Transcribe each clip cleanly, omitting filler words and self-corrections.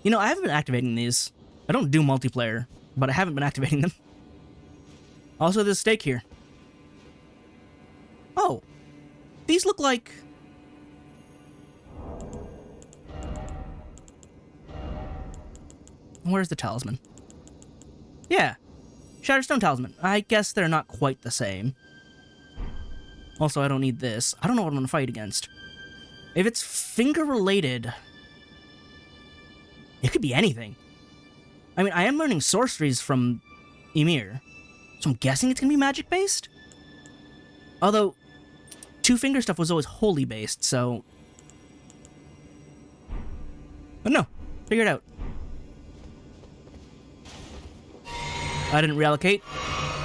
You know, I haven't been activating these. I don't do multiplayer, but I haven't been activating them. Also, there's a stake here. Oh. These look like... Where's the talisman? Yeah. Shattered Stone Talisman. I guess they're not quite the same. Also, I don't need this. I don't know what I'm gonna fight against. If it's finger-related... It could be anything. I mean, I am learning sorceries from Ymir, so I'm guessing it's gonna be magic-based? Although, two-finger stuff was always holy-based, so... But no, figure it out. I didn't reallocate,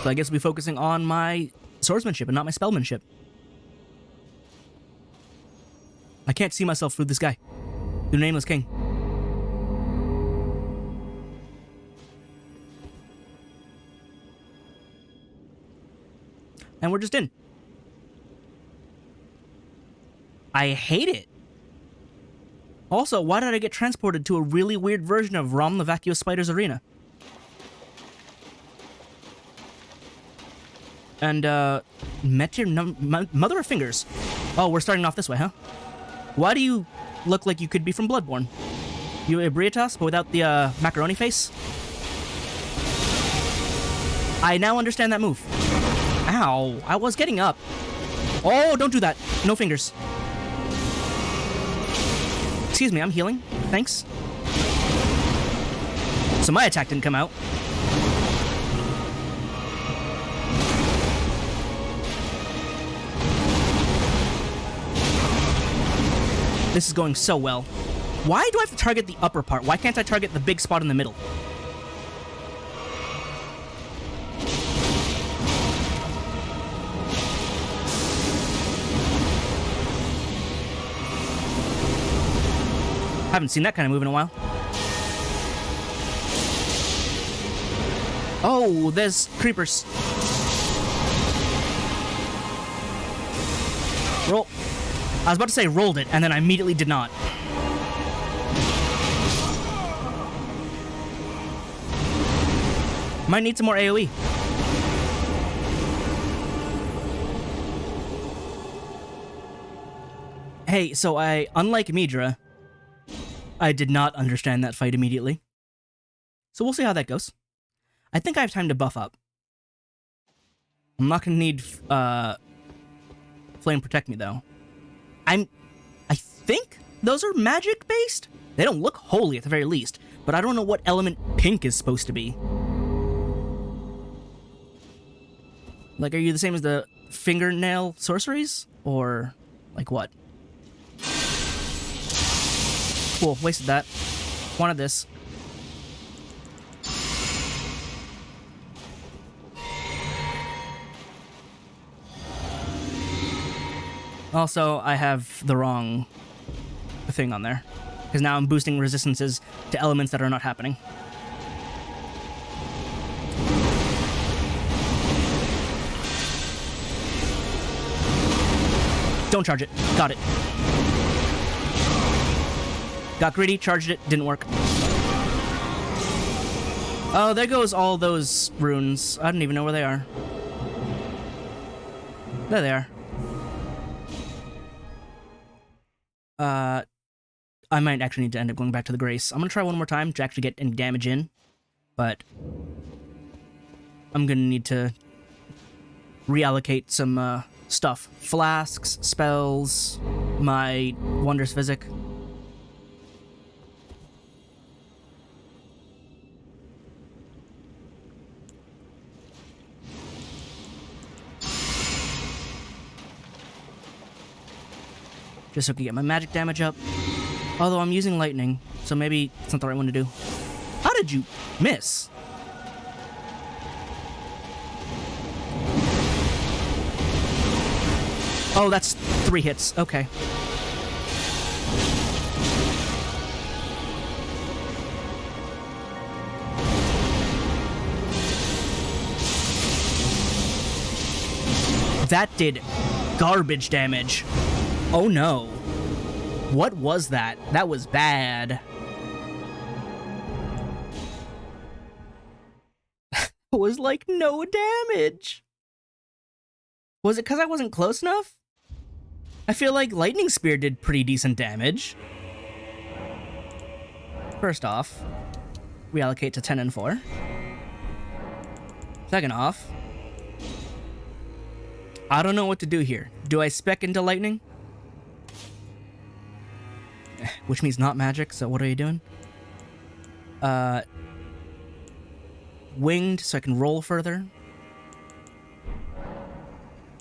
so I guess I'll be focusing on my swordsmanship and not my spellmanship. I can't see myself through this guy. The Nameless King. And we're just in. I hate it. Also, why did I get transported to a really weird version of Rom the Vacuous Spider's Arena? And, Metyr, Mother of Fingers. Oh, we're starting off this way, huh? Why do you look like you could be from Bloodborne? You Ebrietas, but without the, macaroni face? I now understand that move. Ow, I was getting up. Oh, don't do that. No fingers. Excuse me, I'm healing. Thanks. So my attack didn't come out. This is going so well. Why do I have to target the upper part? Why can't I target the big spot in the middle? Haven't seen that kind of move in a while. Oh, there's creepers. Roll. I was about to say rolled it, and then I immediately did not. Might need some more AoE. Hey, so unlike Midra, I did not understand that fight immediately. So we'll see how that goes. I think I have time to buff up. I'm not gonna need, Flame Protect me, though. I think those are magic-based? They don't look holy, at the very least, but I don't know what element pink is supposed to be. Like, are you the same as the fingernail sorceries? Or, like, what? Cool, wasted that. Wanted this. Also, I have the wrong thing on there. Because now I'm boosting resistances to elements that are not happening. Don't charge it. Got it. Got greedy, charged it, didn't work. Oh, there goes all those runes. I don't even know where they are. There they are. I might actually need to end up going back to the Grace. I'm gonna try one more time to actually get any damage in, but I'm gonna need to reallocate some, stuff. Flasks, spells, my Wondrous Physic. Just so I can get my magic damage up. Although I'm using lightning, so maybe it's not the right one to do. How did you miss? Oh, that's 3 hits. Okay. That did garbage damage. Oh no. What was that? That was bad. was like no damage. Was it because I wasn't close enough? I feel like Lightning Spear did pretty decent damage. First off, reallocate to 10 and 4. Second off, I don't know what to do here. Do I spec into lightning? Which means not magic, so what are you doing? Winged, so I can roll further.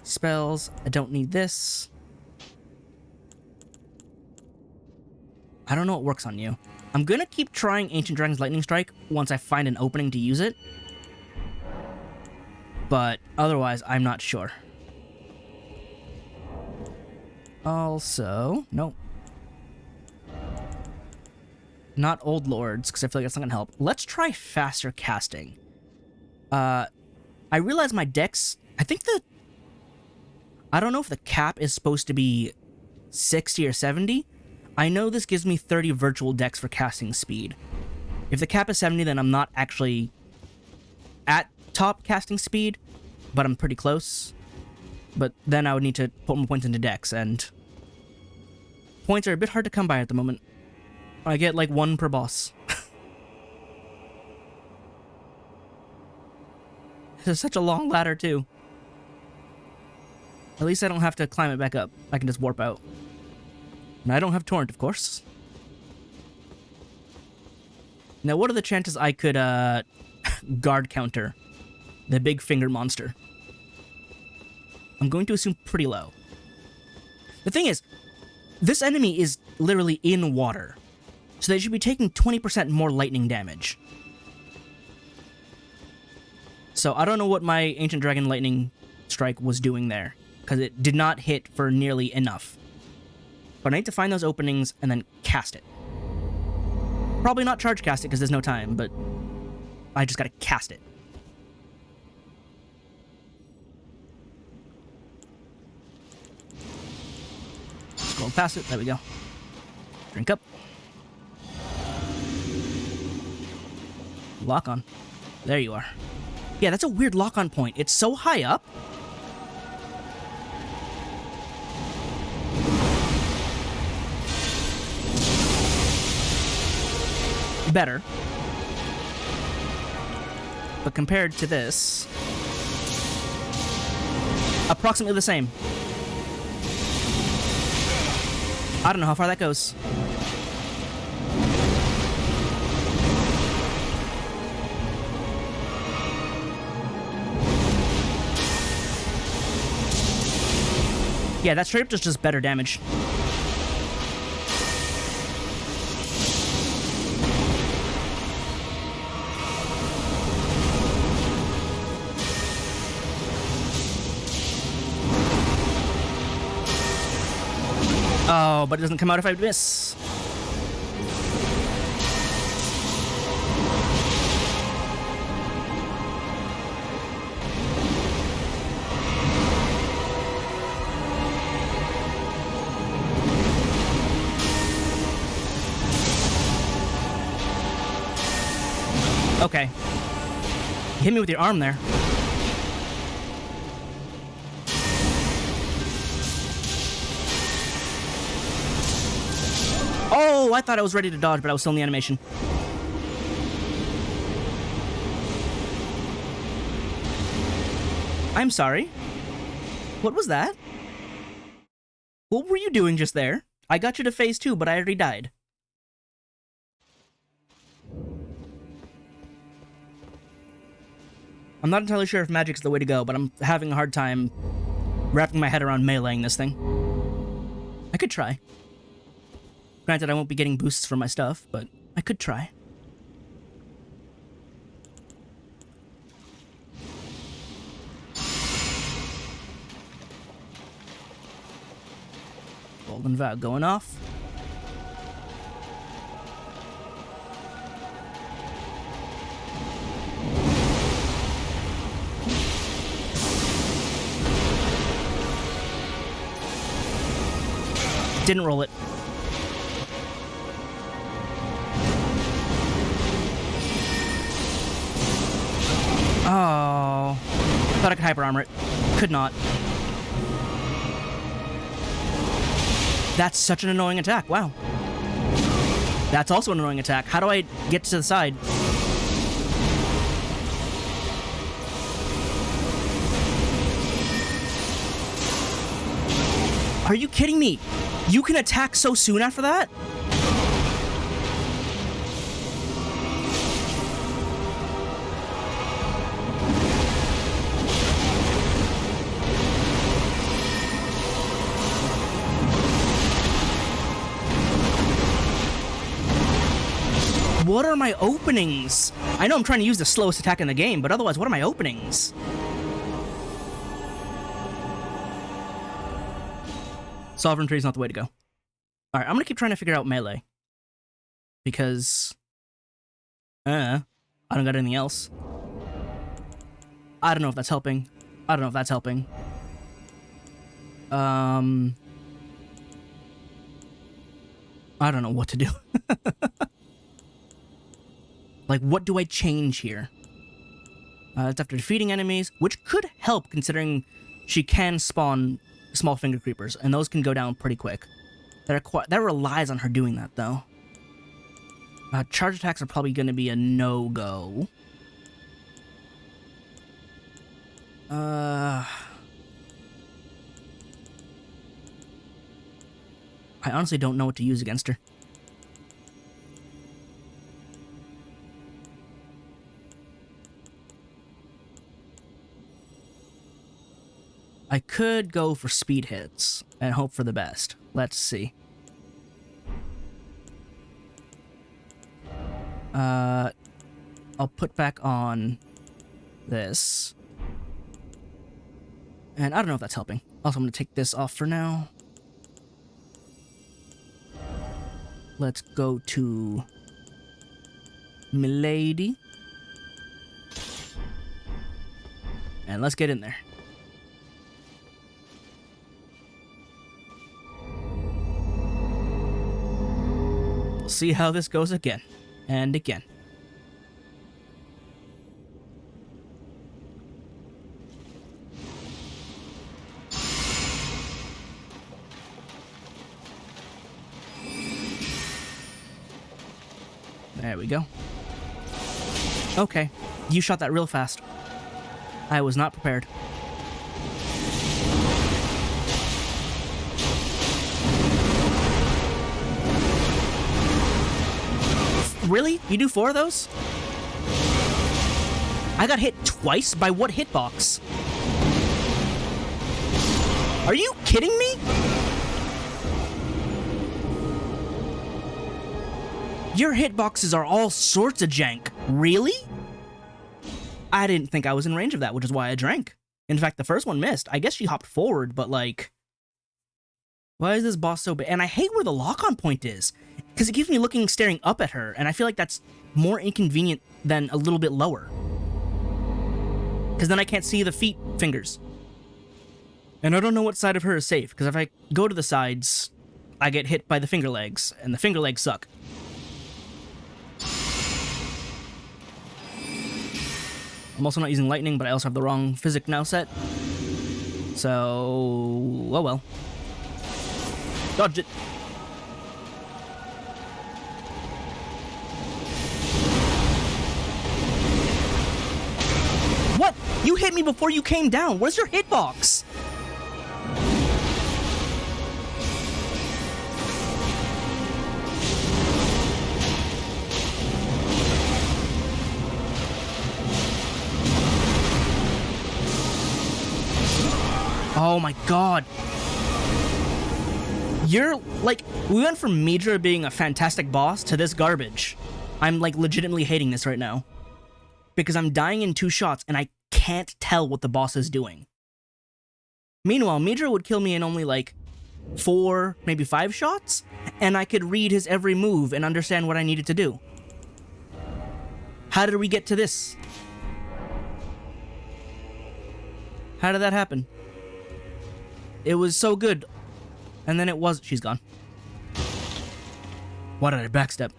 Spells, I don't need this. I don't know what works on you. I'm gonna keep trying Ancient Dragon's Lightning Strike once I find an opening to use it. But otherwise, I'm not sure. Also, nope. Not Old Lords, because I feel like that's not gonna help. Let's try faster casting. I realize my dex, I don't know if the cap is supposed to be 60 or 70. I know this gives me 30 virtual dex for casting speed. If the cap is 70, then I'm not actually at top casting speed, but I'm pretty close. But then I would need to put more points into dex, and points are a bit hard to come by at the moment. I get like 1 per boss. This is such a long ladder too. At least I don't have to climb it back up. I can just warp out. And I don't have Torrent, of course. Now, what are the chances I could guard counter the big finger monster? I'm going to assume pretty low. The thing is, this enemy is literally in water, so they should be taking 20% more lightning damage. So I don't know what my Ancient Dragon Lightning Strike was doing there, because it did not hit for nearly enough. But I need to find those openings and then cast it. Probably not charge cast it because there's no time, but I just gotta cast it. Scroll past it, there we go. Drink up. Lock on. There you are. Yeah, that's a weird lock on point. It's so high up. Better. But compared to this, approximately the same. I don't know how far that goes. Yeah, that straight up just does better damage. Oh, but it doesn't come out if I miss. Okay. You hit me with your arm there. Oh, I thought I was ready to dodge, but I was still in the animation. I'm sorry. What was that? What were you doing just there? I got you to phase 2, but I already died. I'm not entirely sure if magic's the way to go, but I'm having a hard time wrapping my head around meleeing this thing. I could try. Granted, I won't be getting boosts from my stuff, but I could try. Golden Vow going off. Didn't roll it. Oh. Thought I could hyper armor it. Could not. That's such an annoying attack. Wow. That's also an annoying attack. How do I get to the side? Are you kidding me? You can attack so soon after that? What are my openings? I know I'm trying to use the slowest attack in the game, but otherwise, what are my openings? Sovereignty is not the way to go. Alright, I'm gonna keep trying to figure out melee. Because... I don't got anything else. I don't know if that's helping. I don't know if that's helping. I don't know what to do. Like, what do I change here? It's after defeating enemies, which could help considering she can spawn small finger creepers, and those can go down pretty quick. That relies on her doing that, though. Charge attacks are probably going to be a no-go. I honestly don't know what to use against her. I could go for speed hits and hope for the best. Let's see. I'll put back on this. And I don't know if that's helping. Also, I'm going to take this off for now. Let's go to Milady. And let's get in there. We'll see how this goes again and again. There we go. Okay, you shot that real fast. I was not prepared. Really? You do 4 of those? I got hit twice? By what hitbox? Are you kidding me? Your hitboxes are all sorts of jank. Really? I didn't think I was in range of that, which is why I drank. In fact, the first one missed. I guess she hopped forward, but like... Why is this boss so big? And I hate where the lock-on point is. Because it keeps me looking, staring up at her, and I feel like that's more inconvenient than a little bit lower. Because then I can't see the feet fingers. And I don't know what side of her is safe, because if I go to the sides, I get hit by the finger legs, and the finger legs suck. I'm also not using lightning, but I also have the wrong physic now set. So... oh well. Dodge it. What? You hit me before you came down. Where's your hitbox? Oh my god. You're, like, we went from Metyr being a fantastic boss to this garbage. I'm, like, legitimately hating this right now. Because I'm dying in 2 shots, and I can't tell what the boss is doing. Meanwhile, Metyr would kill me in only, like, 4, maybe 5 shots, and I could read his every move and understand what I needed to do. How did we get to this? How did that happen? It was so good. And then it was... she's gone. Why did I backstep?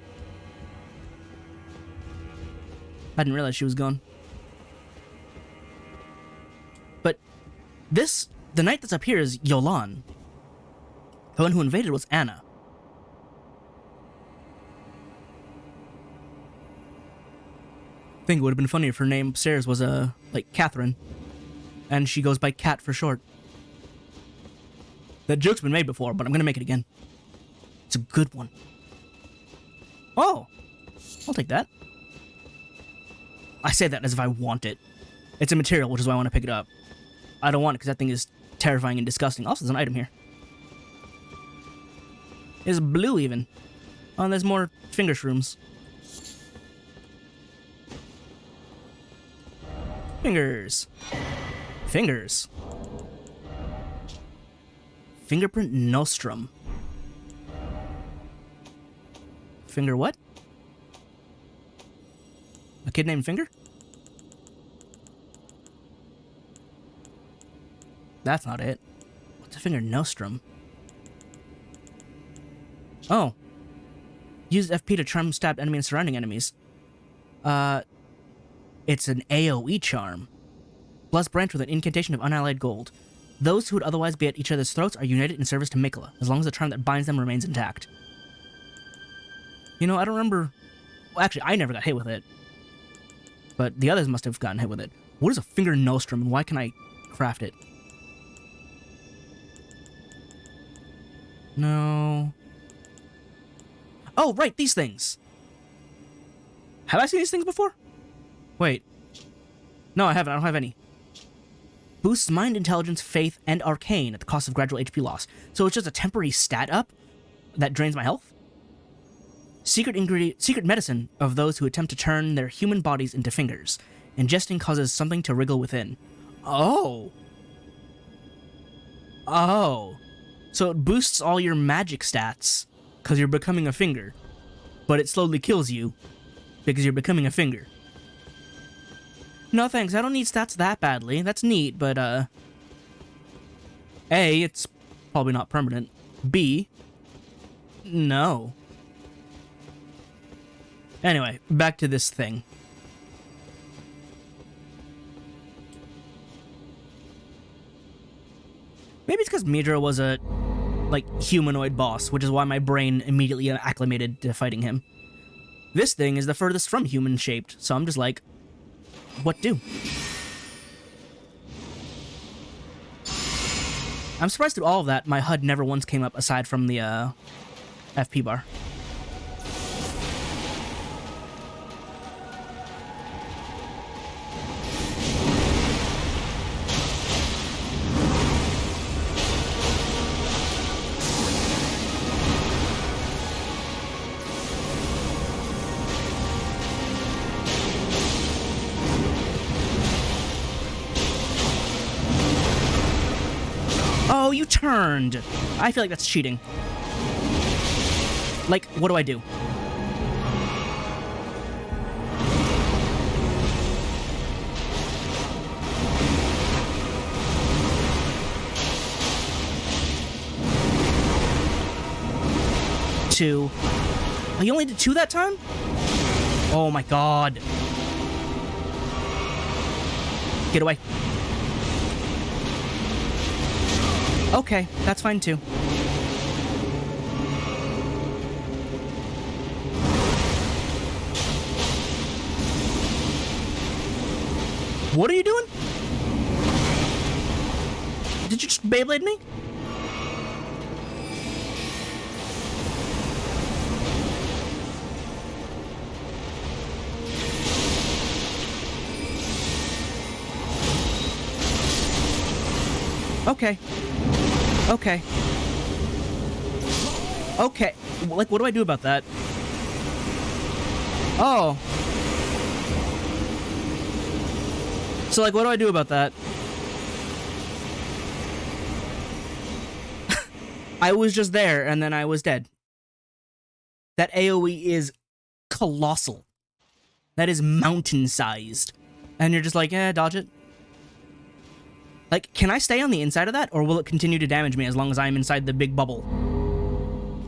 I didn't realize she was gone. The knight that's up here is Yolan. The one who invaded was Anna. I think it would have been funny if her name upstairs was, like, Catherine. And she goes by Cat for short. That joke's been made before, but I'm gonna make it again. It's a good one. Oh! I'll take that. I say that as if I want it. It's a material, which is why I want to pick it up. I don't want it because that thing is terrifying and disgusting. Also, there's an item here. It's blue, even. Oh, and there's more finger shrooms. Fingers. Fingers. Fingerprint Nostrum. Finger what? A kid named Finger? That's not it. What's a Finger Nostrum? Oh. Use FP to charm stabbed enemy and surrounding enemies. It's an AoE charm. Bless branch with an incantation of unallied gold. Those who would otherwise be at each other's throats are united in service to Mikola, as long as the charm that binds them remains intact. You know, I don't remember... Well, actually, I never got hit with it. But the others must have gotten hit with it. What is a Finger Nostrum, and why can I craft it? No... Oh, right, these things! Have I seen these things before? Wait. No, I haven't. I don't have any. Boosts mind, intelligence, faith, and arcane at the cost of gradual HP loss. So it's just a temporary stat up that drains my health? Secret medicine of those who attempt to turn their human bodies into fingers. Ingesting causes something to wriggle within. Oh. Oh. So it boosts all your magic stats because you're becoming a finger. But it slowly kills you because you're becoming a finger. No thanks, I don't need stats that badly. That's neat, but, A, it's probably not permanent. B, no. Anyway, back to this thing. Maybe it's because Metyr was a, like, humanoid boss, which is why my brain immediately acclimated to fighting him. This thing is the furthest from human-shaped, so I'm just like, what do? I'm surprised through all of that, my HUD never once came up aside from the, FP bar. Oh, you turned! I feel like that's cheating. Like, what do I do? Two. Oh, you only did two that time? Oh my god. Get away. Okay, that's fine too. What are you doing? Did you just Beyblade me? Okay. Okay. Okay. Like, what do I do about that? Oh. So, like, what do I do about that? I was just there, and then I was dead. That AoE is colossal. That is mountain-sized. And you're just like, dodge it. Like, can I stay on the inside of that, or will it continue to damage me as long as I'm inside the big bubble?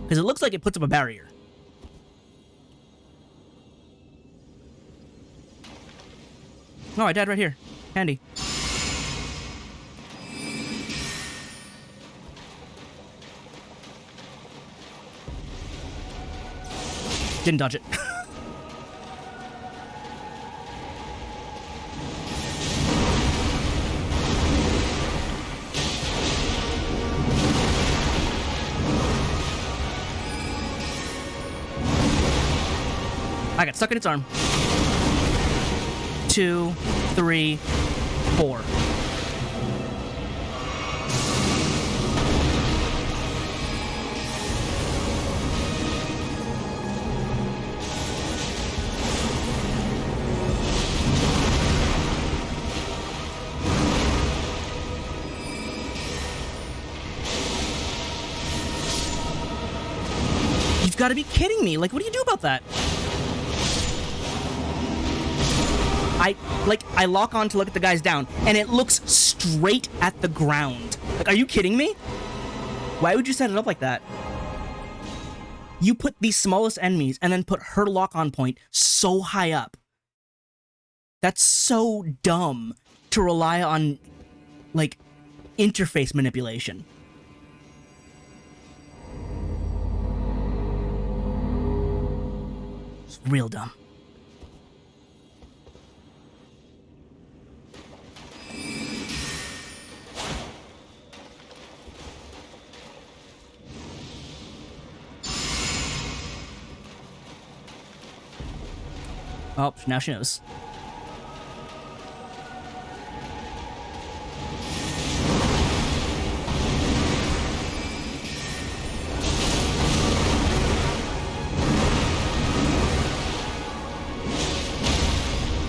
Because it looks like it puts up a barrier. Oh, I died right here. Handy. Didn't dodge it. I got stuck in its arm. 2, 3, 4. You've got to be kidding me. Like, what do you do about that? I lock on to look at the guys down, and it looks straight at the ground. Like, are you kidding me? Why would you set it up like that? You put the smallest enemies and then put her lock-on point so high up. That's so dumb to rely on, like, interface manipulation. It's real dumb. Oh, now she knows.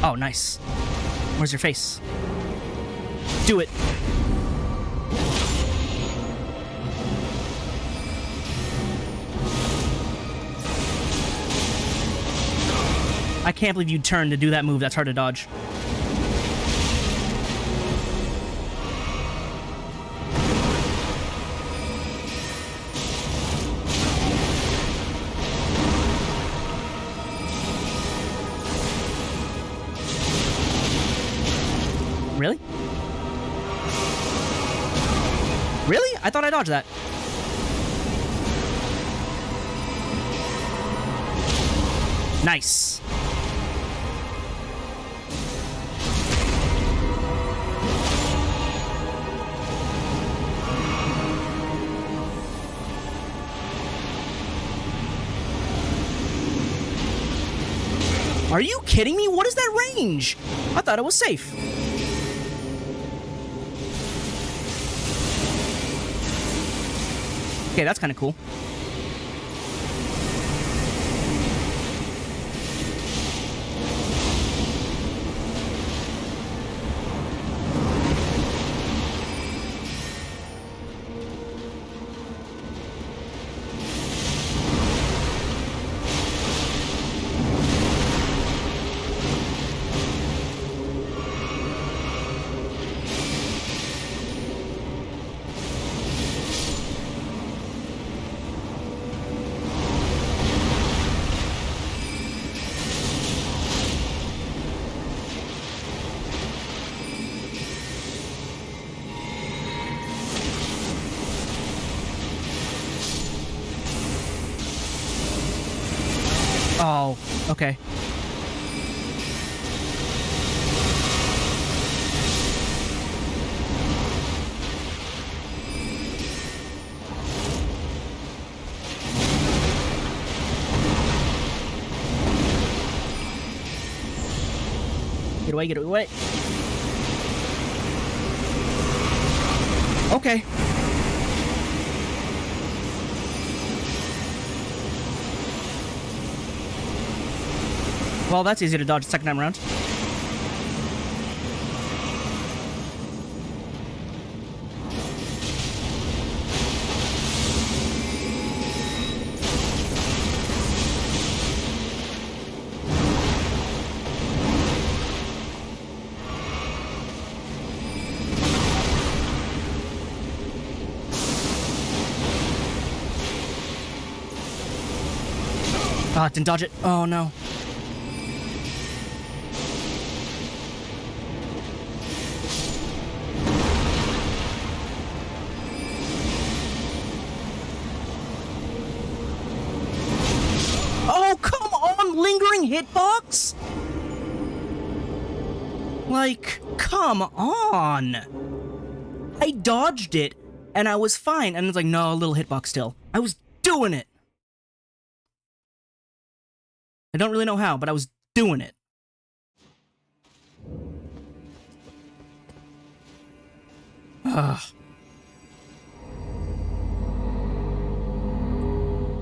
Oh, nice. Where's your face? Do it. I can't believe you turned to do that move. That's hard to dodge. Really? Really? I thought I dodged that. Nice. Are you kidding me? What is that range? I thought it was safe. Okay, that's kind of cool. Oh, okay. Get away, get away. Okay. Well, that's easy to dodge the second time around. Ah, didn't dodge it. Oh, no. Oh, come fucking hitbox? Like, come on. I dodged it, and I was fine, and it's like, no, a little hitbox still. I was doing it. I don't really know how, but I was doing it. Ugh.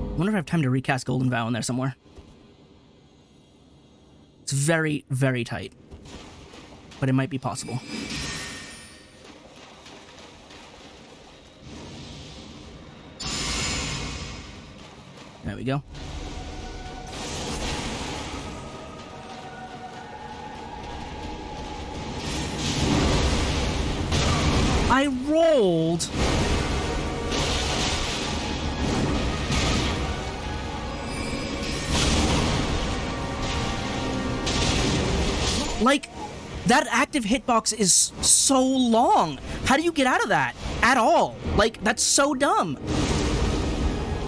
I wonder if I have time to recast Golden Vow in there somewhere. It's very, very tight. But it might be possible. There we go. I rolled. Like, that active hitbox is so long. How do you get out of that? At all? Like, that's so dumb.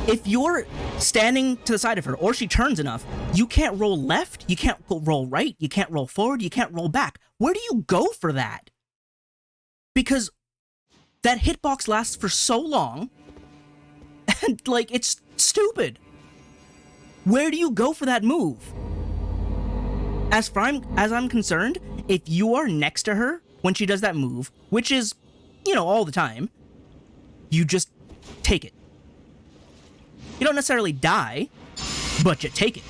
If you're standing to the side of her, or she turns enough, you can't roll left, you can't roll right, you can't roll forward, you can't roll back. Where do you go for that? Because that hitbox lasts for so long, and, like, it's stupid. Where do you go for that move? As I'm concerned, if you are next to her when she does that move, which is, you know, all the time, you just take it. You don't necessarily die, but you take it.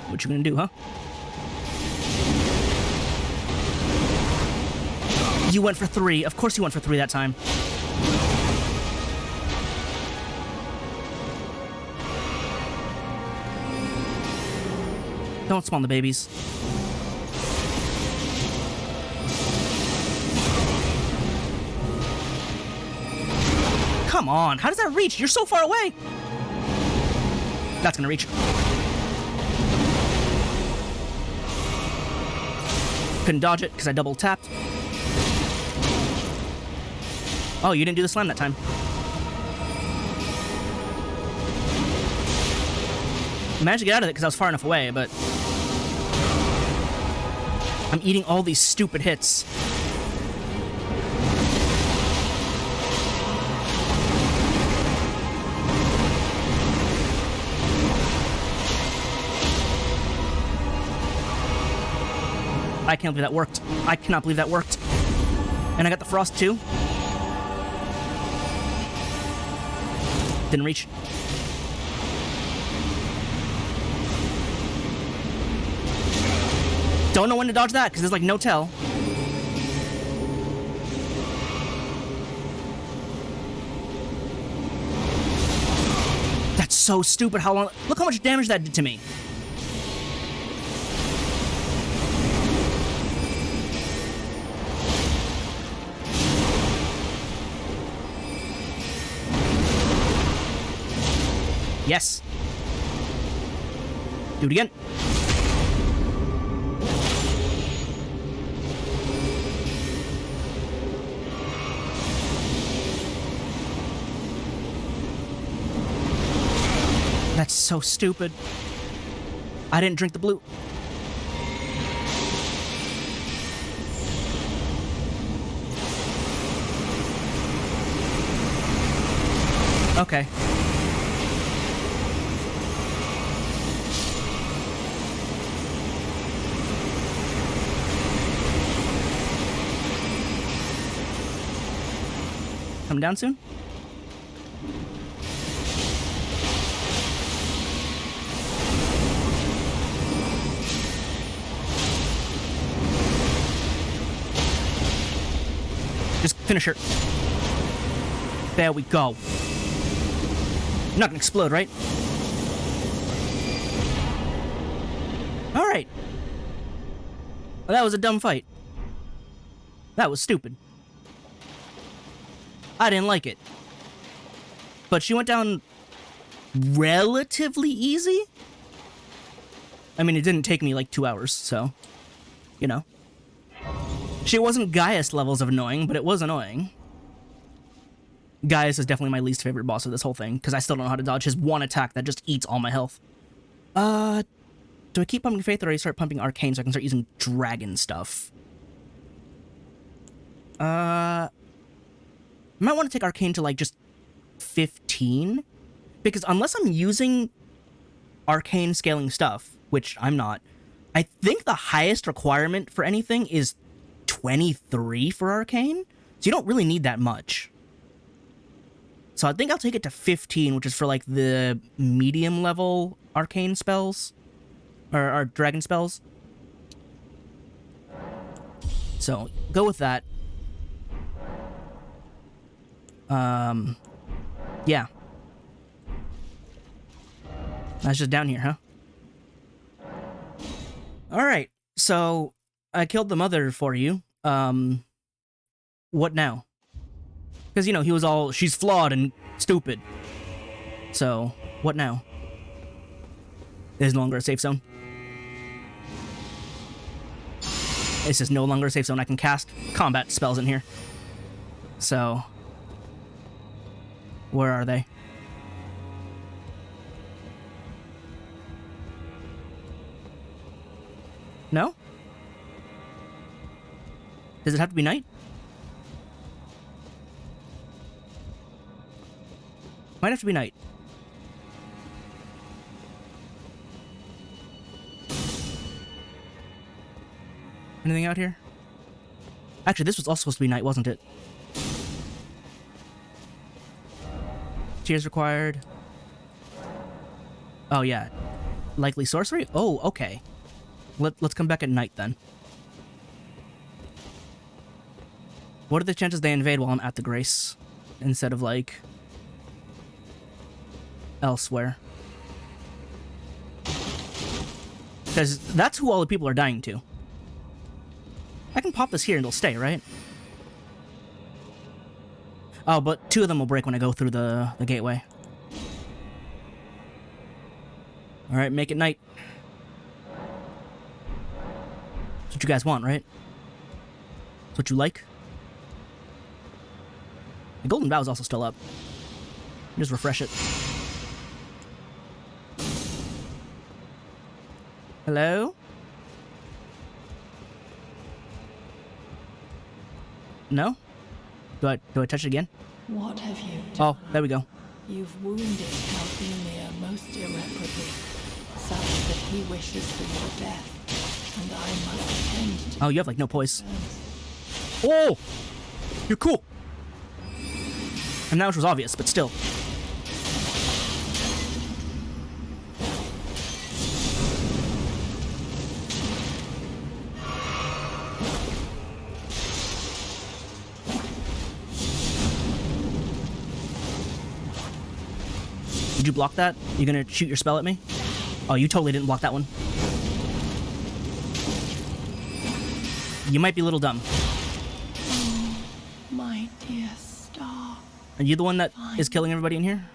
What you gonna do, huh? You went for 3. Of course you went for 3 that time. Don't spawn the babies. Come on, how does that reach? You're so far away. That's gonna reach. Couldn't dodge it because I double tapped. Oh, you didn't do the slam that time. I managed to get out of it because I was far enough away, but I'm eating all these stupid hits. I can't believe that worked. I cannot believe that worked. And I got the frost too. Didn't reach. Don't know when to dodge that, because there's like no tell. That's so stupid how long... Look how much damage that did to me. Yes. Do it again. That's so stupid. I didn't drink the blue. Okay. Come down soon? Just finish her. There we go. You're not gonna explode, right? Alright. Well, that was a dumb fight. That was stupid. I didn't like it. But she went down relatively easy. I mean, it didn't take me like 2 hours, so, you know. She wasn't Gaius levels of annoying, but it was annoying. Gaius is definitely my least favorite boss of this whole thing, because I still don't know how to dodge his one attack that just eats all my health. Do I keep pumping Faith, or do I start pumping Arcane so I can start using dragon stuff? I might want to take Arcane to, like, just 15? Because unless I'm using Arcane scaling stuff, which I'm not, I think the highest requirement for anything is 23 for Arcane, so you don't really need that much. So I think I'll take it to 15, which is for, like, the medium level Arcane spells. Or dragon spells. So, go with that. Yeah. That's just down here, huh? Alright, so I killed the mother for you. What now? Because, you know, he was all, she's flawed and stupid. So, what now? There's no longer a safe zone. This is no longer a safe zone. I can cast combat spells in here. So, where are they? No? Does it have to be night? Might have to be night. Anything out here? Actually, this was also supposed to be night, wasn't it? Tears required. Oh, yeah. Likely sorcery? Oh, okay. Let's come back at night, then. What are the chances they invade while I'm at the Grace? Instead of, like, elsewhere? Because that's who all the people are dying to. I can pop this here and it'll stay, right? Oh, but 2 of them will break when I go through the gateway. Alright, make it night. That's what you guys want, right? That's what you like? The Golden Bow is also still up. Just refresh it. Hello? No? Do I touch it again? What have you done? Oh, there we go. You've wounded Count Ymir most irreparably, such that he wishes for your death, and I must tend to... Oh, you have, like, no poise. Oh! You're cool! And that which was obvious, but still. Did you block that? You gonna shoot your spell at me? Oh, you totally didn't block that one. You might be a little dumb. Oh, my dear star. Are you the one that is killing everybody in here?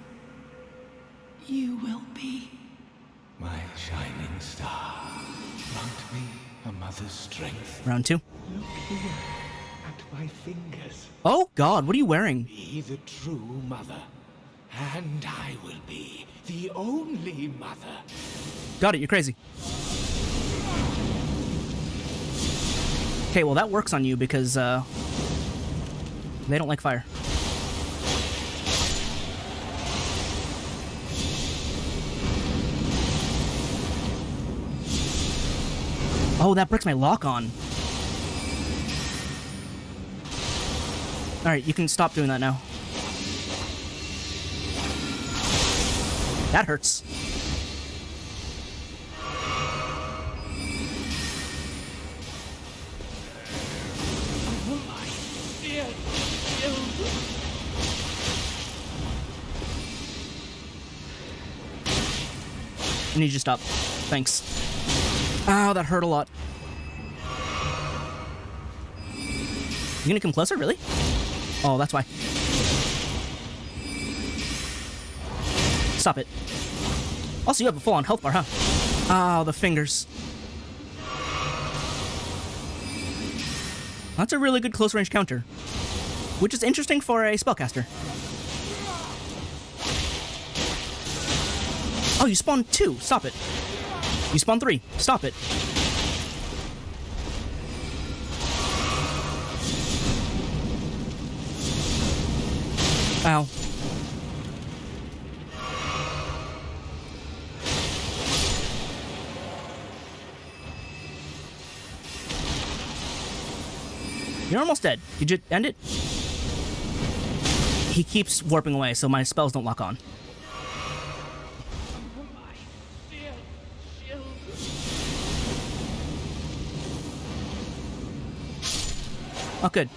You will be. My shining star. Grant me a mother's strength. Round 2. Look here at my fingers. Oh, God, what are you wearing? Be the true mother. And I will be the only mother. Got it, you're crazy. Okay, well that works on you because, they don't like fire. Oh, that breaks my lock on. Alright, you can stop doing that now. That hurts. I need you to stop. Thanks. Ow, that hurt a lot. You gonna come closer, really? Oh, that's why. Stop it. Also, you have a full-on health bar, huh? Oh, the fingers. That's a really good close-range counter, which is interesting for a spellcaster. Oh, you spawned 2. Stop it. You spawned 3. Stop it. Ow. You're almost dead. Did you end it? He keeps warping away, so my spells don't lock on. Oh, good.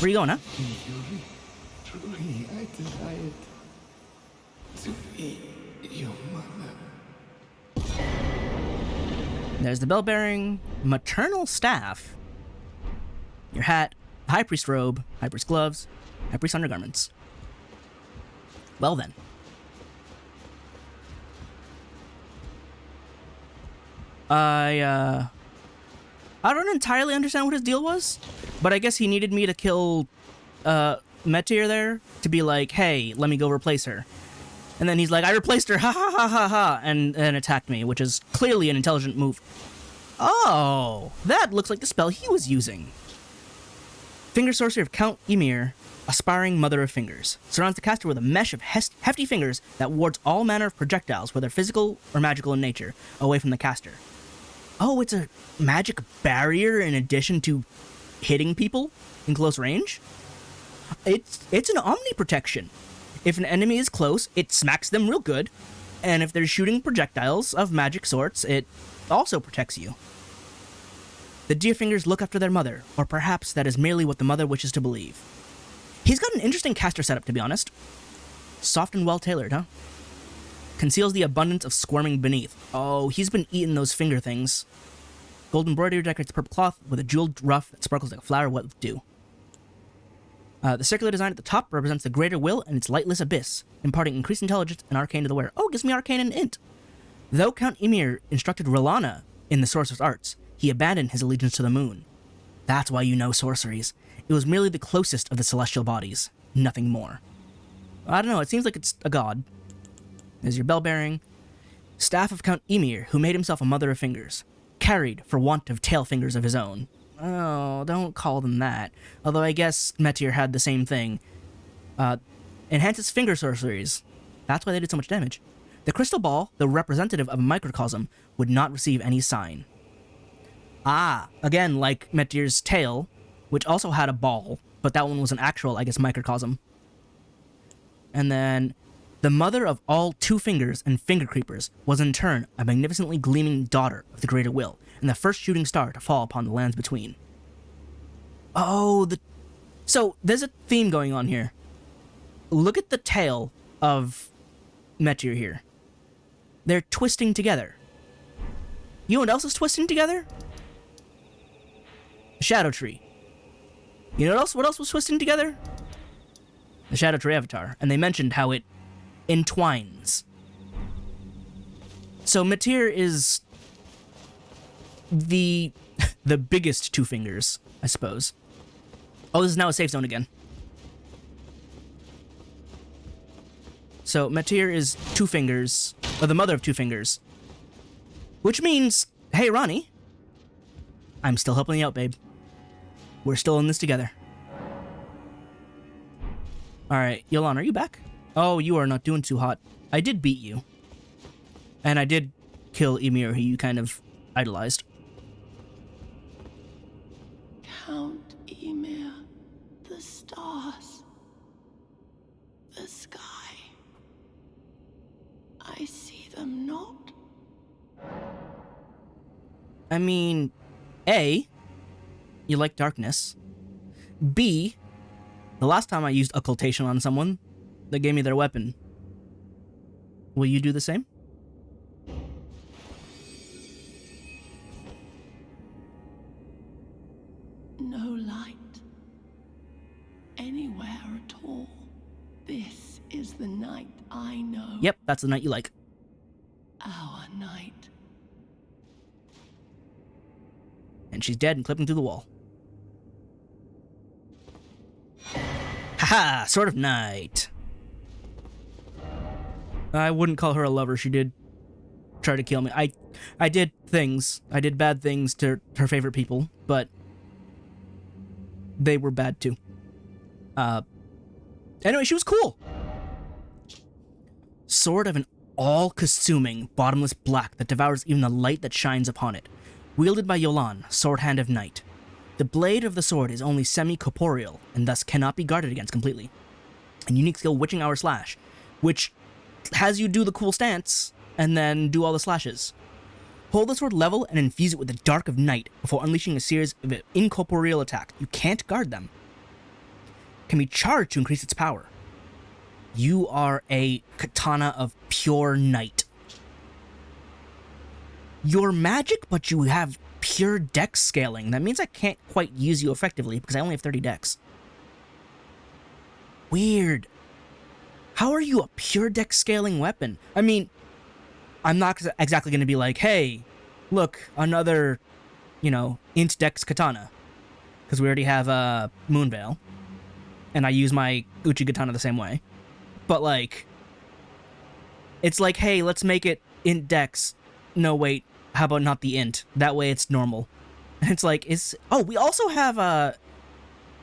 Where are you going, huh? Truly, I desired to be your mother. There's the bell bearing, maternal staff, your hat, high priest robe, high priest gloves, high priest undergarments. Well then. I don't entirely understand what his deal was, but I guess he needed me to kill Metyr there to be like, hey, let me go replace her. And then he's like, I replaced her, ha ha ha ha ha, and attacked me, which is clearly an intelligent move. Oh, that looks like the spell he was using. Finger Sorcery of Count Ymir, Aspiring Mother of Fingers. Surrounds the caster with a mesh of hefty fingers that wards all manner of projectiles, whether physical or magical in nature, away from the caster. Oh, it's a magic barrier in addition to hitting people in close range? It's an omni protection. If an enemy is close, it smacks them real good, and if they're shooting projectiles of magic sorts, it also protects you. The dear fingers look after their mother, or perhaps that is merely what the mother wishes to believe. He's got an interesting caster setup, to be honest. Soft and well-tailored, huh? Conceals the abundance of squirming beneath. Oh, he's been eating those finger things. Gold embroidery decorates the purple cloth with a jeweled ruff that sparkles like a flower wet with dew. The circular design at the top represents the greater will and its lightless abyss, imparting increased intelligence and arcane to the wearer. Oh, it gives me arcane and int. Though Count Ymir instructed R'hllana in the sorcerer's arts, he abandoned his allegiance to the moon. That's why you know sorceries. It was merely the closest of the celestial bodies, nothing more. I don't know, it seems like it's a god. There's your bell bearing. Staff of Count Ymir, who made himself a mother of fingers. Carried for want of tail fingers of his own. Oh, don't call them that. Although I guess Metyr had the same thing. Enhances finger sorceries. That's why they did so much damage. The crystal ball, the representative of a microcosm, would not receive any sign. Ah, again, like Metyr's tail, which also had a ball, but that one was an actual, I guess, microcosm. And then, the mother of all two fingers and finger creepers was in turn a magnificently gleaming daughter of the greater will, and the first shooting star to fall upon the lands between. Oh, so there's a theme going on here. Look at the tail of Metyr here. They're twisting together. You know what else is twisting together? The Shadow Tree. You know what else was twisting together? The Shadow Tree Avatar. And they mentioned how it entwines. So Metyr is the biggest two fingers, I suppose. Oh, this is now a safe zone again. So Metyr is two fingers, or the mother of two fingers. Which means, hey Ronnie, I'm still helping you out, babe. We're still in this together. Alright, Yolan, are you back? Oh, you are not doing too hot. I did beat you. And I did kill Ymir, who you kind of idolized. Count Ymir, the stars, the sky. I see them not. I mean, A, you like darkness. B, the last time I used occultation on someone, they gave me their weapon. Will you do the same? No light. Anywhere at all. This is the night I know. Yep, that's the night you like. Our night. And she's dead and clipping through the wall. Haha, Sword of Night. I wouldn't call her a lover. She did try to kill me. I did things. I did bad things to her favorite people, but they were bad too. Anyway, she was cool. Sword of an all-consuming, bottomless black that devours even the light that shines upon it. Wielded by Yolan, Sword Hand of Night. The blade of the sword is only semi-corporeal, and thus cannot be guarded against completely. And unique skill Witching Hour Slash, which has you do the cool stance, and then do all the slashes. Hold the sword level and infuse it with the dark of night before unleashing a series of incorporeal attacks. You can't guard them. Can be charged to increase its power. You are a katana of pure night. You're magic, but you have pure dex scaling. That means I can't quite use you effectively because I only have 30 dex. Weird. How are you a pure dex scaling weapon? I mean, I'm not exactly going to be like, hey, look, another, int dex katana. Because we already have Moonveil. And I use my Uchi katana the same way. But like, it's like, hey, let's make it int dex. No, wait, how about not the int? That way it's normal. And it's like, we also have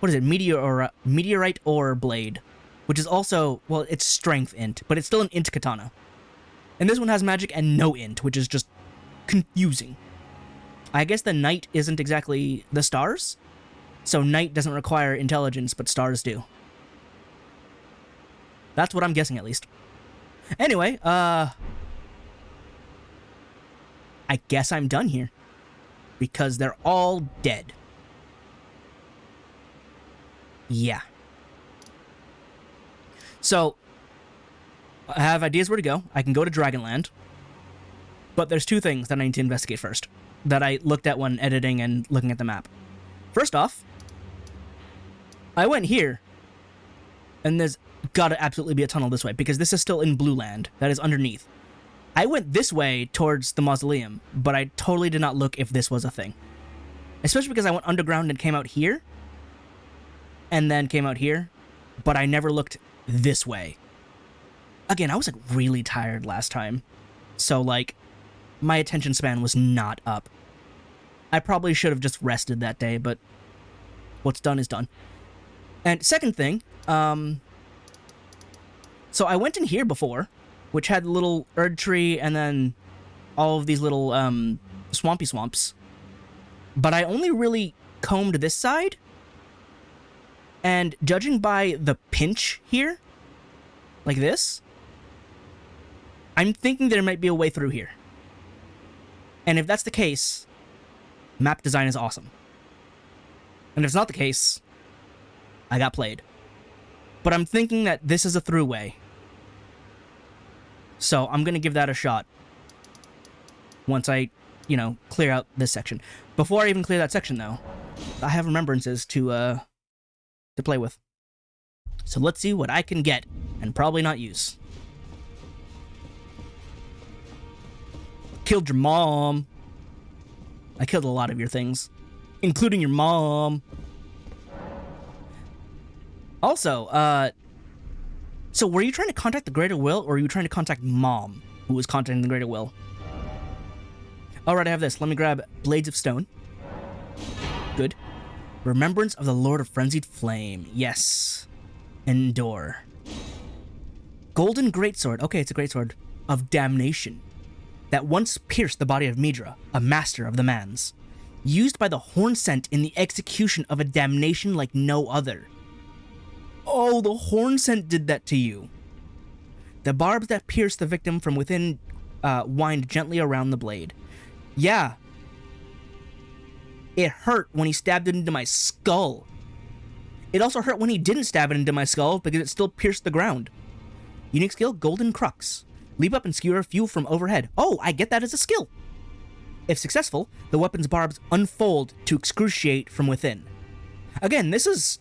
what is it, meteorite ore blade, which is also, well, it's strength int, but it's still an int katana. And this one has magic and no int, which is just confusing. I guess the night isn't exactly the stars, so night doesn't require intelligence, but stars do. That's what I'm guessing, at least. Anyway, I guess I'm done here. Because they're all dead. Yeah. So, I have ideas where to go. I can go to Dragonland. But there's two things that I need to investigate first. That I looked at when editing and looking at the map. First off, I went here. And there's gotta absolutely be a tunnel this way. Because this is still in Blue Land. That is underneath. I went this way towards the mausoleum, but I totally did not look if this was a thing. Especially because I went underground and came out here, and then came out here, but I never looked this way. Again, I was like really tired last time, so like, my attention span was not up. I probably should have just rested that day, but what's done is done. And second thing, so I went in here before, which had little Erdtree and then all of these little swampy swamps. But I only really combed this side. And judging by the pinch here, like this, I'm thinking there might be a way through here. And if that's the case, map design is awesome. And if it's not the case, I got played. But I'm thinking that this is a throughway. So I'm going to give that a shot once I, clear out this section. Before I even clear that section, though, I have remembrances to play with. So let's see what I can get and probably not use. Killed your mom. I killed a lot of your things, including your mom. Also, so were you trying to contact the Greater Will, or were you trying to contact Mom, who was contacting the Greater Will? Alright, I have this. Let me grab Blades of Stone. Good. Remembrance of the Lord of Frenzied Flame. Yes. Endure. Golden Greatsword. Okay, it's a greatsword. Of Damnation. That once pierced the body of Midra, a master of the Mans. Used by the Hornsent in the execution of a damnation like no other. Oh, the Hornsent did that to you. The barbs that pierced the victim from within wind gently around the blade. Yeah. It hurt when he stabbed it into my skull. It also hurt when he didn't stab it into my skull because it still pierced the ground. Unique skill, Golden Crux. Leap up and skewer fuel from overhead. Oh, I get that as a skill. If successful, the weapon's barbs unfold to excruciate from within. Again, this is,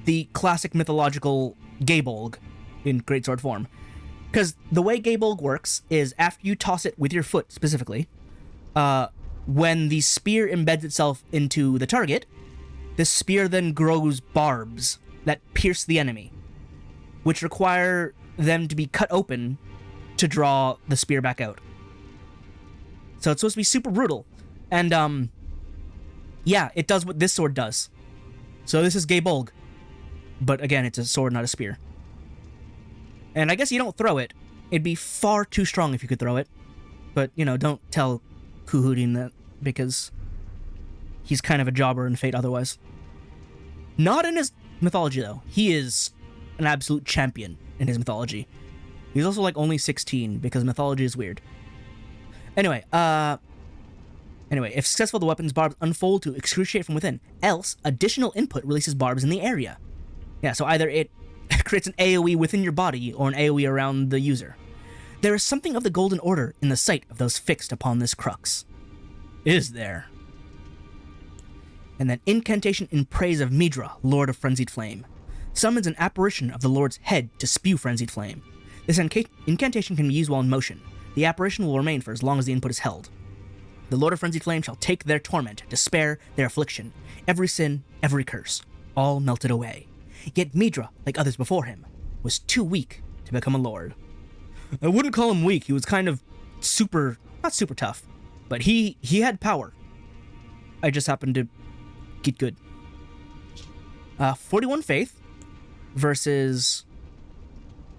the classic mythological Gaybolg in greatsword form. Because the way Gaybolg works is after you toss it with your foot, specifically, when the spear embeds itself into the target, the spear then grows barbs that pierce the enemy, which require them to be cut open to draw the spear back out. So it's supposed to be super brutal. And, yeah, it does what this sword does. So this is Gaybolg. But again, it's a sword, not a spear. And I guess you don't throw it. It'd be far too strong if you could throw it. But, you know, don't tell Kuhudin that, because he's kind of a jobber in Fate otherwise. Not in his mythology, though. He is an absolute champion in his mythology. He's also, like, only 16, because mythology is weird. Anyway, if successful, the weapon's barbs unfold to excruciate from within. Else, additional input releases barbs in the area. Yeah, so either it creates an AoE within your body, or an AoE around the user. There is something of the Golden Order in the sight of those fixed upon this crux. Is there? And then incantation in praise of Midra, Lord of Frenzied Flame. Summons an apparition of the Lord's head to spew frenzied flame. This incantation can be used while in motion. The apparition will remain for as long as the input is held. The Lord of Frenzied Flame shall take their torment, despair, their affliction, every sin, every curse, all melted away. Yet Midra, like others before him, was too weak to become a lord. I wouldn't call him weak, he was kind of not super tough, but he had power. I just happened to get good. 41 faith versus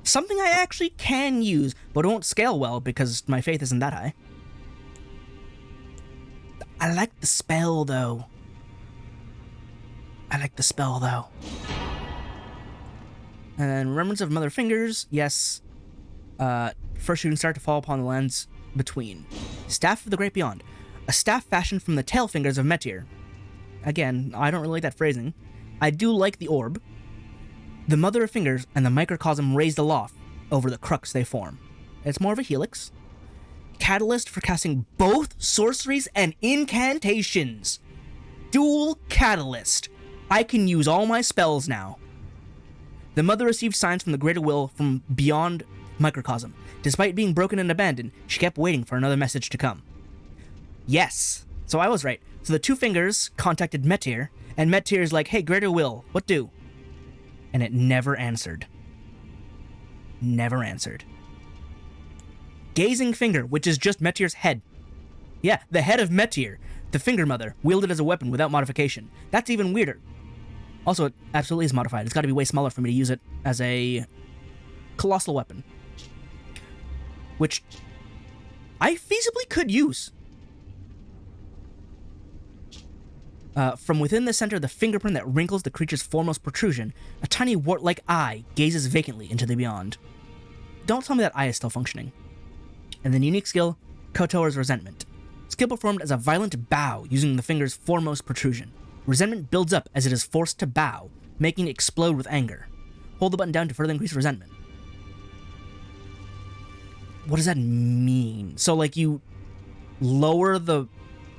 something I actually can use, but it won't scale well because my faith isn't that high. I like the spell, though. And Remembrance of Mother Fingers, yes. First shooting star to fall upon the lands between. Staff of the Great Beyond. A staff fashioned from the tail fingers of Metyr. Again, I don't really like that phrasing. I do like the orb. The Mother of Fingers and the microcosm raised aloft over the crux they form. It's more of a helix. Catalyst for casting both sorceries and incantations. Dual catalyst. I can use all my spells now. The Mother received signs from the greater will from beyond microcosm. Despite being broken and abandoned, she kept waiting for another message to come. Yes. So I was right. So the two fingers contacted Metyr, and Metyr's like, hey, greater will, what do? And it never answered. Never answered. Gazing finger, which is just Metyr's head. Yeah, the head of Metyr, the finger mother, wielded as a weapon without modification. That's even weirder. Also, it absolutely is modified. It's got to be way smaller for me to use it as a colossal weapon. Which I feasibly could use. From within the center of the fingerprint that wrinkles the creature's foremost protrusion, a tiny wart-like eye gazes vacantly into the beyond. Don't tell me that eye is still functioning. And then unique skill, Kotor's Resentment. Skill performed as a violent bow using the finger's foremost protrusion. Resentment builds up as it is forced to bow, making it explode with anger. Hold the button down to further increase resentment. What does that mean? So, like, you lower the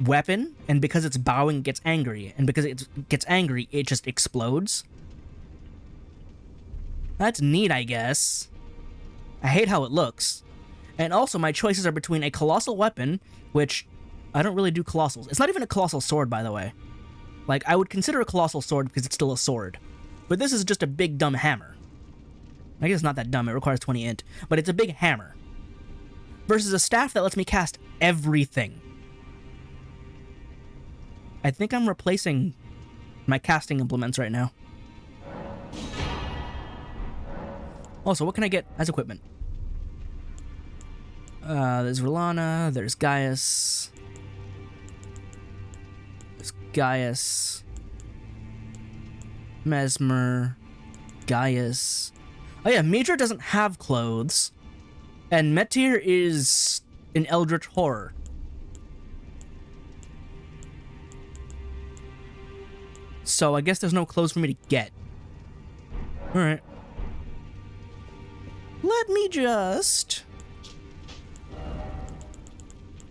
weapon, and because it's bowing, it gets angry, and because it gets angry, it just explodes? That's neat, I guess. I hate how it looks. And also, my choices are between a colossal weapon, which I don't really do colossals. It's not even a colossal sword, by the way. Like, I would consider a colossal sword because it's still a sword. But this is just a big, dumb hammer. I guess it's not that dumb, it requires 20 int, but it's a big hammer. Versus a staff that lets me cast everything. I think I'm replacing my casting implements right now. Also, what can I get as equipment? There's Rolana, there's Gaius. There's Gaius. Mesmer. Gaius. Oh yeah, Metyr doesn't have clothes. And Metyr is an eldritch horror. So I guess there's no clothes for me to get. Alright. Let me just...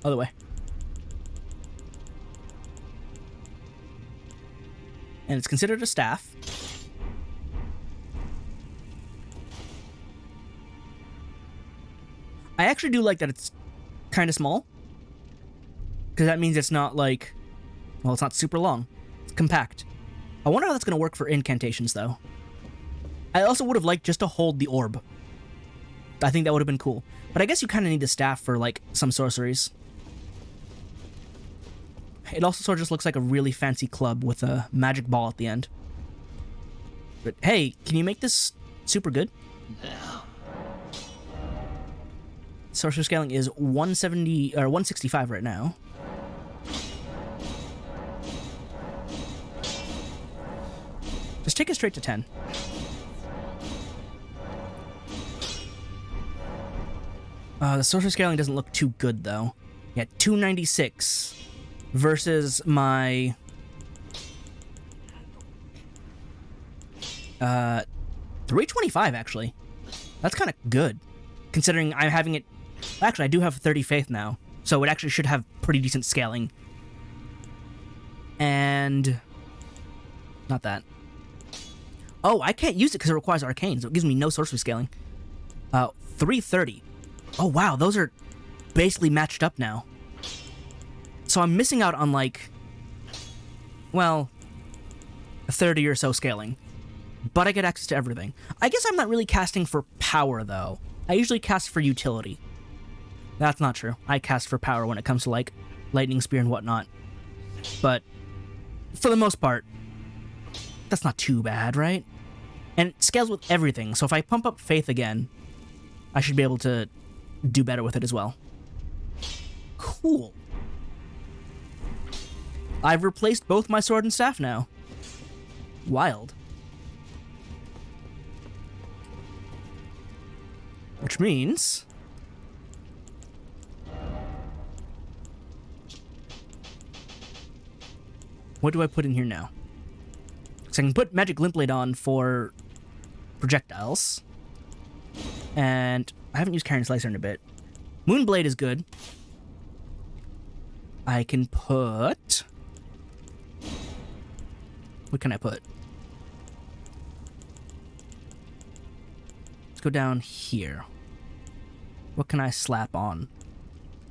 Other way. And it's considered a staff. I actually do like that it's kind of small. Because that means it's not like... Well, it's not super long. It's compact. I wonder how that's going to work for incantations, though. I also would have liked just to hold the orb. I think that would have been cool. But I guess you kind of need the staff for, like, some sorceries. It also sort of just looks like a really fancy club with a magic ball at the end. But hey, can you make this super good? Now. Sorcerer scaling is 170 or 165 right now. Just take it straight to 10. The sorcerer scaling doesn't look too good though. Yeah, 296 versus my 325 actually. That's kind of good, considering I'm having it. Actually, I do have 30 faith now, so it actually should have pretty decent scaling. And not that. Oh, I can't use it because it requires arcane, so it gives me no sorcery scaling. 330. Oh wow, those are basically matched up now. So I'm missing out on like, well, 30 or so scaling. But I get access to everything. I guess I'm not really casting for power, though. I usually cast for utility. That's not true. I cast for power when it comes to, like, lightning spear and whatnot. But, for the most part, that's not too bad, right? And it scales with everything, so if I pump up faith again, I should be able to do better with it as well. Cool. I've replaced both my sword and staff now. Wild. Which means... what do I put in here now? So I can put Magic Glint Blade on for projectiles. And I haven't used Carrion Slicer in a bit. Moonblade is good. I can put... what can I put? Let's go down here. What can I slap on?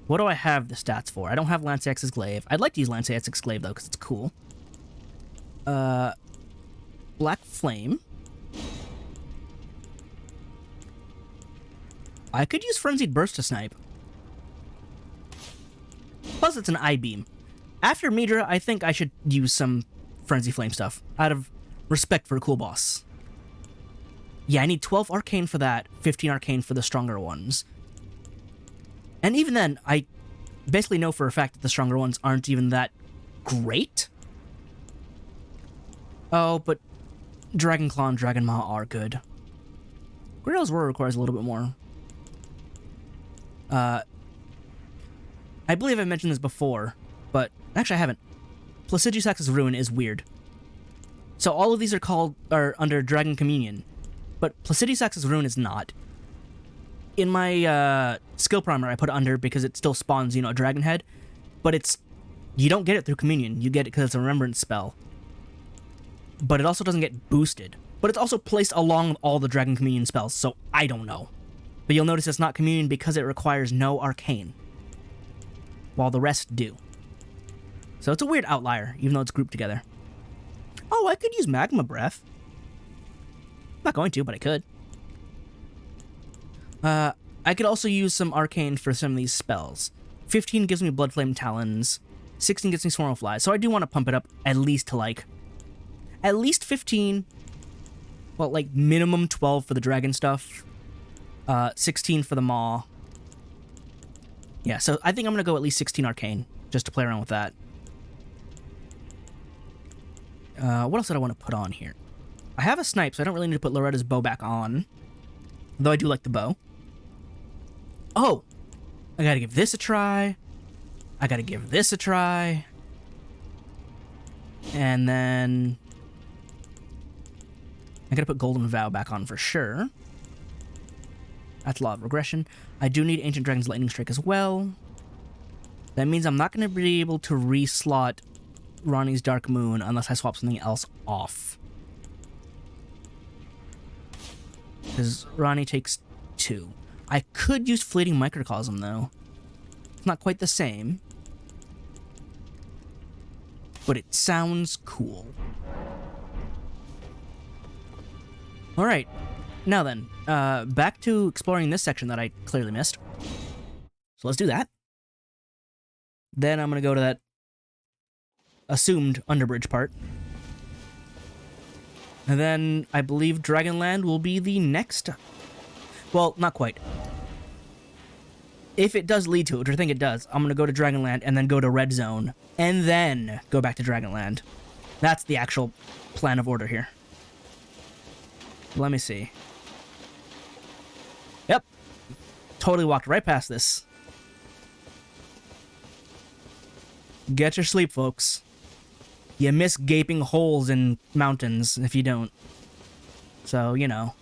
What do I have the stats for? I don't have Lance Axe's Glaive. I'd like to use Lance Axe's Glaive, though, because it's cool. Black Flame. I could use Frenzied Burst to snipe. Plus, it's an I-beam. After Metyr, I think I should use some Frenzy Flame stuff, out of respect for a cool boss. Yeah, I need 12 Arcane for that, 15 Arcane for the stronger ones. And even then, I basically know for a fact that the stronger ones aren't even that great. Oh, but Dragon Claw and Dragon Maw are good. Great Roar requires a little bit more. I believe I mentioned this before, but actually I haven't. Placidusax's Ruin is weird. So all of these are under Dragon Communion, but Placidusax's Ruin is not. In my skill primer, I put it under because it still spawns, a dragon head, but you don't get it through Communion. You get it because it's a Remembrance spell. But it also doesn't get boosted. But it's also placed along with all the Dragon Communion spells, so I don't know. But you'll notice it's not Communion because it requires no Arcane, while the rest do. So it's a weird outlier, even though it's grouped together. Oh, I could use Magma Breath. I'm not going to, but I could. I could also use some Arcane for some of these spells. 15 gives me Blood Flame Talons. 16 gives me Swarm of Flies. So I do want to pump it up at least to, at least 15. Well, minimum 12 for the dragon stuff. 16 for the Maw. Yeah, so I think I'm going to go at least 16 Arcane, just to play around with that. What else did I want to put on here? I have a snipe, so I don't really need to put Loretta's bow back on. Though I do like the bow. Oh! I gotta give this a try. I gotta give this a try. And then... I gotta put Golden Vow back on for sure. That's Law of Regression. I do need Ancient Dragon's Lightning Strike as well. That means I'm not gonna be able to re-slot Ronnie's Dark Moon unless I swap something else off. Because Ronnie takes 2. I could use Fleeting Microcosm, though. It's not quite the same. but it sounds cool. All right, now then, back to exploring this section that I clearly missed. So let's do that. Then I'm gonna go to that assumed underbridge part. And then I believe Dragonland will be the next. Well, not quite. If it does lead to it, which I think it does, I'm going to go to Dragonland and then go to Red Zone and then go back to Dragonland. That's the actual plan of order here. Let me see. Yep. Totally walked right past this. Get your sleep, folks. You miss gaping holes in mountains if you don't. So, you know,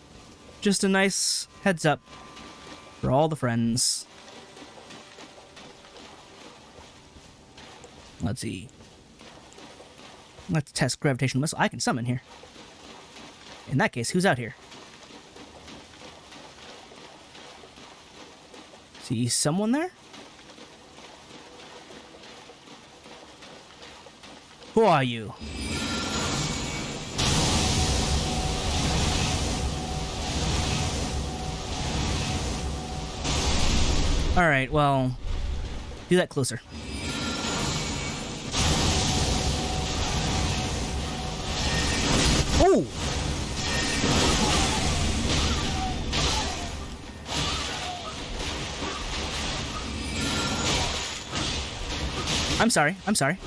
just a nice heads up for all the friends. Let's see. Let's test gravitational missile. I can summon here. In that case, who's out here? See someone there? Who are you? Alright, well, do that closer. Oh! I'm sorry, I'm sorry.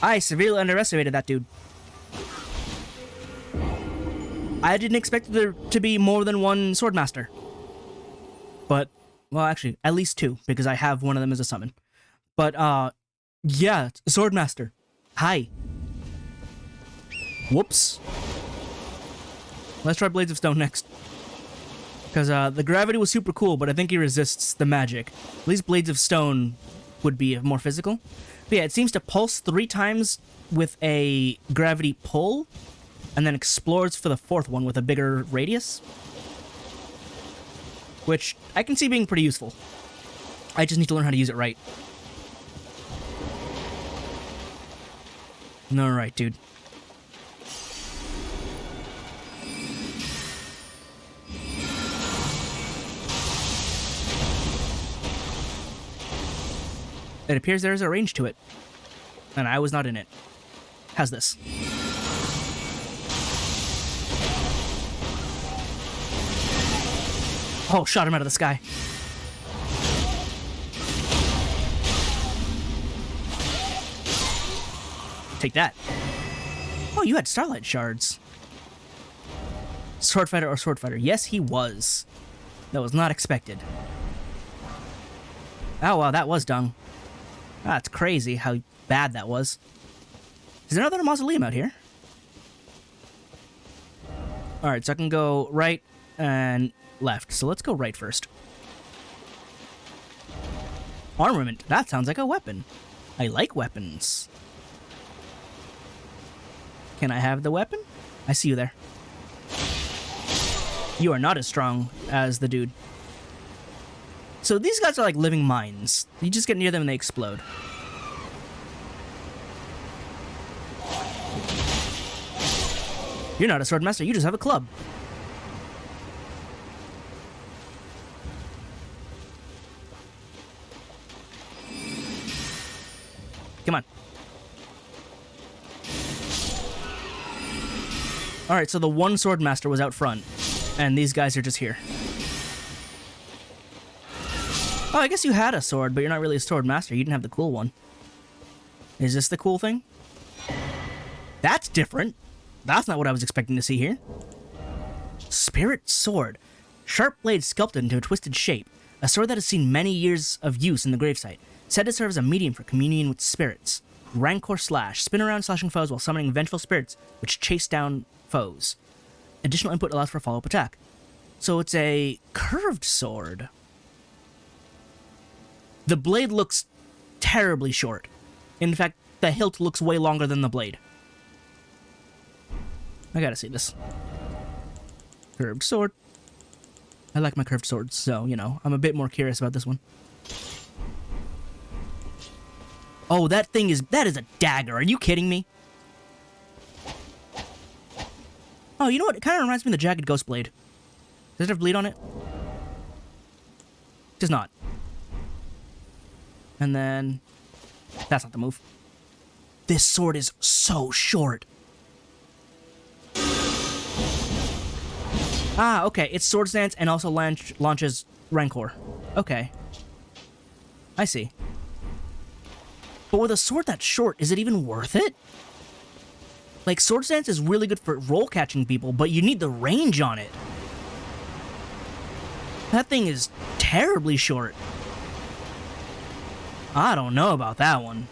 I severely underestimated that dude. I didn't expect there to be more than one Swordmaster. But, well, actually, at least two, because I have one of them as a summon. But, yeah, Swordmaster. Hi. Whoops. Let's try Blades of Stone next. Because, the gravity was super cool, but I think he resists the magic. At least Blades of Stone would be more physical. But yeah, it seems to pulse 3 times with a gravity pull, and then explodes for the 4th one with a bigger radius. Which I can see being pretty useful. I just need to learn how to use it right. Alright, dude. It appears there is a range to it. And I was not in it. How's this? Oh, shot him out of the sky. Take that. Oh, you had Starlight Shards. Sword Fighter or Sword Fighter? Yes, he was. That was not expected. Oh, wow, that was dung. That's crazy how bad that was. Is there another mausoleum out here? Alright, so I can go right and left. So let's go right first. Armament. That sounds like a weapon. I like weapons. Can I have the weapon? I see you there. You are not as strong as the dude. So these guys are like living mines. You just get near them and they explode. You're not a swordmaster, you just have a club. Come on. Alright, so the one swordmaster was out front, and these guys are just here. Oh, I guess you had a sword, but you're not really a sword master. You didn't have the cool one. Is this the cool thing? That's different. That's not what I was expecting to see here. Spirit Sword. Sharp blade sculpted into a twisted shape. A sword that has seen many years of use in the gravesite. Said to serve as a medium for communion with spirits. Rancor Slash. Spin around slashing foes while summoning vengeful spirits, which chase down foes. Additional input allows for a follow-up attack. So it's a curved sword. The blade looks terribly short. In fact, the hilt looks way longer than the blade. I gotta see this. Curved sword. I like my curved swords, so, you know, I'm a bit more curious about this one. Oh, that is a dagger. Are you kidding me? Oh, you know what? It kind of reminds me of the Jagged Ghost Blade. Does it have bleed on it? Does not. And then... That's not the move. This sword is so short. Ah, okay. It's sword stance and also launches Rancor. Okay. I see. But with a sword that short, is it even worth it? Like, sword stance is really good for roll catching people, but you need the range on it. That thing is terribly short. I don't know about that one.